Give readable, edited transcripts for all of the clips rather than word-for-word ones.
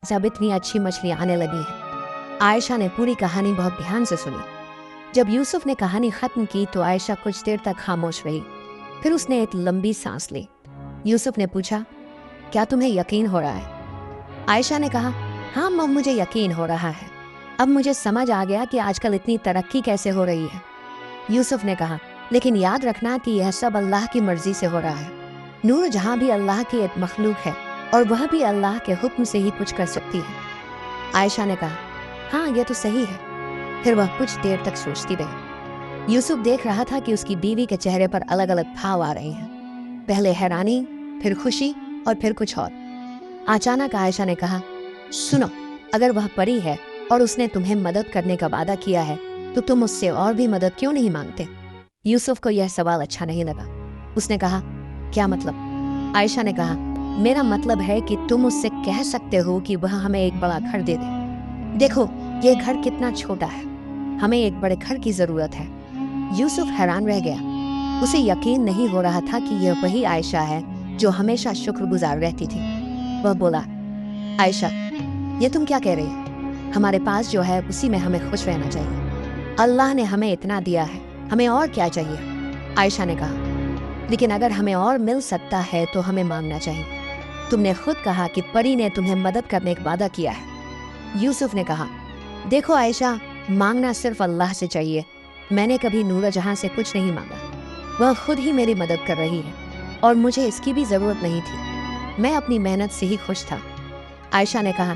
सब इतनी अच्छी मछलियाँ आने लगी हैं। आयशा ने पूरी कहानी बहुत ध्यान से सुनी। जब यूसुफ ने कहानी खत्म की तो आयशा कुछ देर तक खामोश रही। फिर उसने एक लंबी सांस ली। यूसुफ ने पूछा, क्या तुम्हें यकीन हो रहा है? आयशा ने कहा, हाँ मम, मुझे यकीन हो रहा है। अब मुझे समझ आ गया कि आजकल इतनी तरक्की कैसे हो रही है। यूसुफ ने कहा, लेकिन याद रखना कि यह सब अल्लाह की मर्जी से हो रहा है। नूर जहाँ भी अल्लाह की एक मखलूक है और वह भी अल्लाह के हुक्म से ही कुछ कर सकती है। आयशा ने कहा, हाँ यह तो सही है। फिर वह कुछ देर तक सोचती रही। यूसुफ देख रहा था कि उसकी बीवी के चेहरे पर अलग अलग भाव आ रहे हैं, पहले हैरानी, फिर खुशी और फिर कुछ और। अचानक आयशा ने कहा, सुनो, अगर वह परी है और उसने तुम्हें मदद करने का वादा किया है तो तुम उससे और भी मदद क्यों नहीं मांगते? यूसुफ को यह सवाल अच्छा नहीं लगा। उसने कहा, क्या मतलब? आयशा ने कहा, मेरा मतलब है कि तुम उससे कह सकते हो कि वह हमें एक बड़ा घर दे दे। देखो ये घर कितना छोटा है, हमें एक बड़े घर की जरूरत है। यूसुफ हैरान रह गया। उसे यकीन नहीं हो रहा था कि यह वही आयशा है जो हमेशा शुक्रगुजार रहती थी। वह बोला, आयशा, ये तुम क्या कह रही हो? हमारे पास जो है उसी में हमें खुश रहना चाहिए। अल्लाह ने हमें इतना दिया है, हमें और क्या चाहिए? आयशा ने कहा, लेकिन अगर हमें और मिल सकता है तो हमें मांगना चाहिए। तुमने खुद कहा कि परी ने तुम्हें मदद करने का वादा किया है। यूसुफ ने कहा, देखो आयशा, मांगना सिर्फ अल्लाह से चाहिए। मैंने कभी नूर जहां से कुछ नहीं मांगा। वह खुद ही मेरी मदद कर रही है और मुझे इसकी भी जरूरत नहीं थी। मैं अपनी मेहनत से ही खुश था। आयशा ने कहा,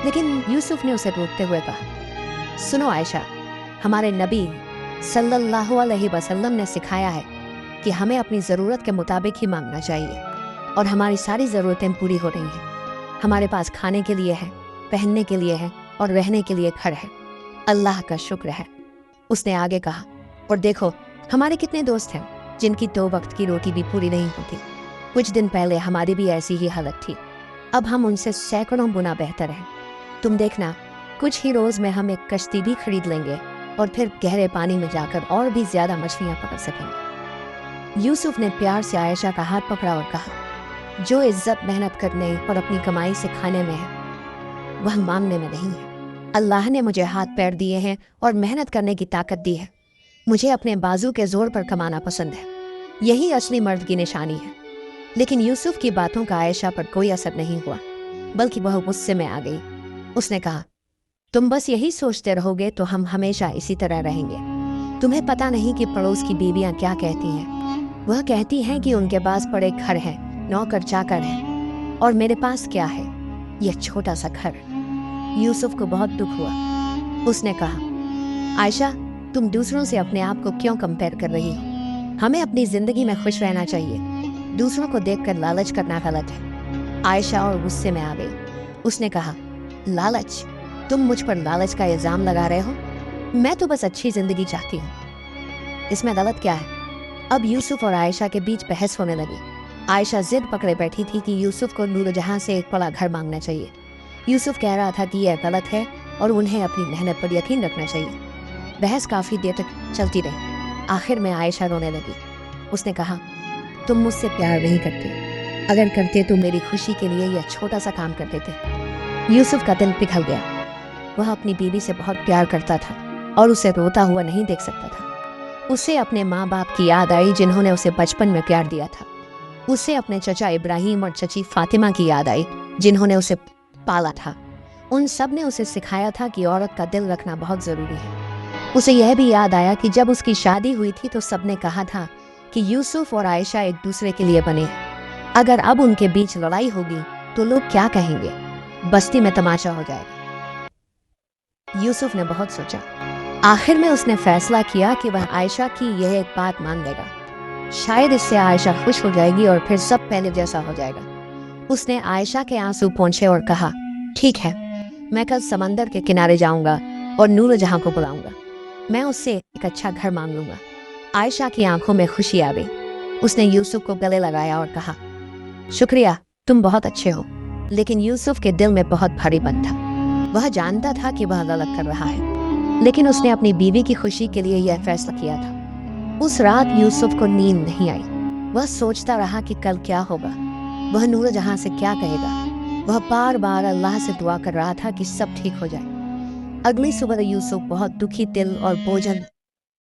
लेकिन यूसुफ ने उसे रोकते हुए कहा, सुनो आयशा, हमारे नबी सल्लल्लाहु अलैहि वसल्लम ने सिखाया है कि हमें अपनी ज़रूरत के मुताबिक ही मांगना चाहिए और हमारी सारी ज़रूरतें पूरी हो रही हैं। हमारे पास खाने के लिए है, पहनने के लिए है और रहने के लिए घर है। अल्लाह का शुक्र है। उसने आगे कहा, और देखो हमारे कितने दोस्त हैं जिनकी 2 वक्त की रोटी भी पूरी नहीं होती। कुछ दिन पहले हमारी भी ऐसी ही हालत थी। अब हम उनसे सैकड़ों गुना बेहतर हैं। तुम देखना, कुछ ही रोज़ में हम एक कश्ती भी खरीद लेंगे और फिर गहरे पानी में जाकर और भी ज़्यादा मछलियाँ पकड़ सकेंगे। यूसुफ ने प्यार से आयशा का हाथ पकड़ा और कहा, जो इज्जत मेहनत करने और अपनी कमाई से खाने में है वह मांगने में नहीं है। अल्लाह ने मुझे हाथ पैर दिए हैं और मेहनत करने की ताकत दी है। मुझे अपने बाजू के जोर पर कमाना पसंद है। यही असली मर्द की निशानी है। लेकिन यूसुफ की बातों का आयशा पर कोई असर नहीं हुआ, बल्कि वह गुस्से में आ गई। उसने कहा, तुम बस यही सोचते रहोगे तो हम हमेशा इसी तरह रहेंगे। तुम्हें पता नहीं कि पड़ोस की बीवियां क्या कहती हैं। वह कहती हैं कि उनके पास बड़े घर हैं, नौकर चाकर हैं, और मेरे पास क्या है, यह छोटा सा घर। यूसुफ को बहुत दुख हुआ। उसने कहा, आयशा, तुम दूसरों से अपने आप को क्यों कंपेयर कर रही हो? हमें अपनी जिंदगी में खुश रहना चाहिए। दूसरों को देखकर लालच करना गलत है। आयशा और गुस्से में आ गई। उसने कहा, लालच? तुम मुझ पर लालच का इल्जाम लगा रहे हो? मैं तो बस अच्छी जिंदगी चाहती हूँ। इसमें गलत क्या है? अब यूसुफ और आयशा के बीच बहस होने लगी। आयशा जिद पकड़े बैठी थी कि यूसुफ को नूरजहां से एक बड़ा घर मांगना चाहिए। यूसुफ कह रहा था कि यह गलत है और उन्हें अपनी मेहनत पर यकीन रखना चाहिए। बहस काफ़ी देर तक चलती रही। आखिर में आयशा रोने लगी। उसने कहा, तुम मुझसे प्यार नहीं करते। अगर करते तो मेरी खुशी के लिए यह छोटा सा काम कर देते। यूसुफ का दिल पिघल गया। वह अपनी बीवी से बहुत प्यार करता था और उसे रोता हुआ नहीं देख सकता था। उसे अपने माँ बाप की याद आई जिन्होंने उसे बचपन में प्यार दिया था। उसे अपने चचा इब्राहिम और चची फातिमा की याद आई जिन्होंने उसे पाला था। उन सब ने उसे सिखाया था कि औरत का दिल रखना बहुत ज़रूरी है। उसे यह भी याद आया कि जब उसकी शादी हुई थी तो सबने कहा था कि यूसुफ और आयशा एक दूसरे के लिए बने हैं। अगर अब उनके बीच लड़ाई होगी तो लोग क्या कहेंगे? बस्ती में तमाशा हो जाएगा। यूसुफ ने बहुत सोचा। आखिर में उसने फैसला किया कि वह आयशा की यह एक बात मान लेगा। शायद इससे आयशा खुश हो जाएगी और फिर सब पहले जैसा हो जाएगा। उसने आयशा के आंसू पोंछे और कहा, ठीक है, मैं कल समंदर के किनारे जाऊंगा और नूरजहां को बुलाऊंगा। मैं उससे एक अच्छा घर मांग लूंगा। आयशा की आंखों में खुशी आ गई। उसने यूसुफ को गले लगाया और कहा, शुक्रिया, तुम बहुत अच्छे हो। लेकिन यूसुफ के दिल में बहुत भारीपन था। वह जानता था कि वह गलत कर रहा है, लेकिन उसने अपनी बीवी की खुशी के लिए यह फैसला किया था। उस रात यूसुफ को नींद नहीं आई। वह सोचता रहा कि कल क्या होगा, वह नूरजहां से क्या कहेगा। وہ بار بار اللہ سے دعا کر رہا تھا کہ سب ٹھیک ہو جائے۔ اگلی صبح یوسف بہت دکھی دل اور بوجھل